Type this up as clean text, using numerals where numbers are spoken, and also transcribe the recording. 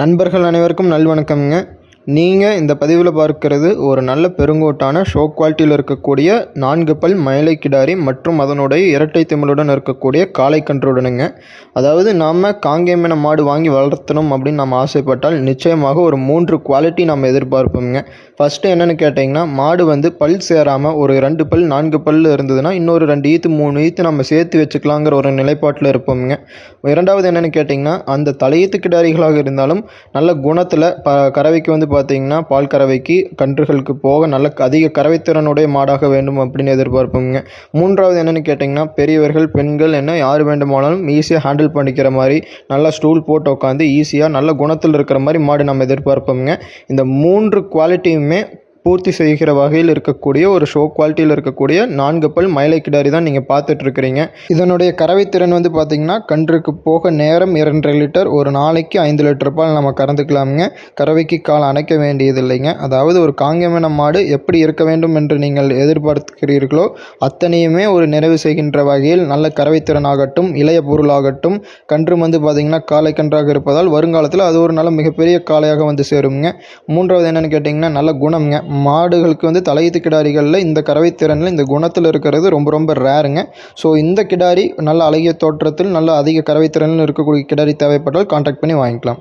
நண்பர்கள் அனைவருக்கும் நல்வணக்கம்ங்க. நீங்கள் இந்த பதிவில் பார்க்கிறது ஒரு நல்ல பெருங்கோட்டான ஷோ குவாலிட்டியில் இருக்கக்கூடிய 4 பல் மயிலை கிடாரி மற்றும் அதனுடைய இரட்டை திமிழுடன் இருக்கக்கூடிய காளை கன்றுடனுங்க. அதாவது நாம் காங்கேயமான மாடு வாங்கி வளர்த்தணும் அப்படின்னு நம்ம ஆசைப்பட்டால் நிச்சயமாக ஒரு 3 குவாலிட்டி நம்ம எதிர்பார்ப்போங்க. ஃபஸ்ட்டு என்னென்னு கேட்டிங்கன்னா, மாடு பல் சேராமல் ஒரு 2 பல் 4 பல் இருந்ததுன்னா இன்னொரு 2 ஈத்து 3 ஈத்து நம்ம சேர்த்து வச்சுக்கலாங்கிற ஒரு நிலைப்பாட்டில் இருப்போங்க. இரண்டாவது என்னென்னு கேட்டிங்கன்னா, அந்த தலையீத்து கிடாரிகளாக இருந்தாலும் நல்ல குணத்தில் கறவைக்கு பார்த்திங்கன்னா பால் கறவைக்கு கன்றுகளுக்கு போக நல்ல அதிக கறவைத்திறனுடைய மாடாக வேண்டும் அப்படின்னு எதிர்பார்ப்போங்க. மூன்றாவது என்னென்னு கேட்டிங்கன்னா, பெரியவர்கள் பெண்கள் என்ன யார் வேண்டுமானாலும் ஈஸியாக ஹேண்டில் பண்ணிக்கிற மாதிரி நல்லா ஸ்டூல் போட்டு உட்காந்து ஈஸியாக நல்ல குணத்தில் இருக்கிற மாதிரி மாடு நம்ம எதிர்பார்ப்போங்க. இந்த 3 குவாலிட்டியுமே பூர்த்தி செய்கிற வகையில் இருக்கக்கூடிய ஒரு ஷோ குவாலிட்டியில் இருக்கக்கூடிய 4 பல் மயிலை கிடாரி தான் நீங்கள் பார்த்துட்ருக்கிறீங்க. இதனுடைய கறவைத்திறன் பார்த்திங்கன்னா கன்றுக்கு போக நேரம் 2.5 லிட்டர், ஒரு நாளைக்கு 5 லிட்டர் பால் நம்ம கறந்துக்கலாமுங்க. கறவைக்கு கால் அணைக்க வேண்டியது இல்லைங்க. அதாவது ஒரு காங்கேயமான மாடு எப்படி இருக்க வேண்டும் என்று நீங்கள் எதிர்பார்க்கிறீர்களோ அத்தனையுமே ஒரு நிறைவு செய்கின்ற வகையில் நல்ல கறவைத்திறனாகட்டும் இளைய பொருளாகட்டும் கன்று பார்த்திங்கன்னா காளை கன்றாக இருப்பதால் வருங்காலத்தில் அது ஒரு நல்ல மிகப்பெரிய காளையாக சேருங்க. மூன்றாவது என்னென்னு கேட்டிங்கன்னா, நல்ல குணம்ங்க. மாடுகளுக்கு தலையீத்து கிடாரிகளில் இந்த கறவைத்திறனில் இந்த குணத்தில் இருக்கிறது ரொம்ப ரொம்ப ரேருங்க. ஸோ இந்த கிடாரி நல்ல அழகிய தோற்றத்தில் நல்ல அதிக கறவைத்திறனில் இருக்கக்கூடிய கிடாரி தேவைப்பட்டால் கான்டாக்ட் பண்ணி வாங்கிக்கலாம்.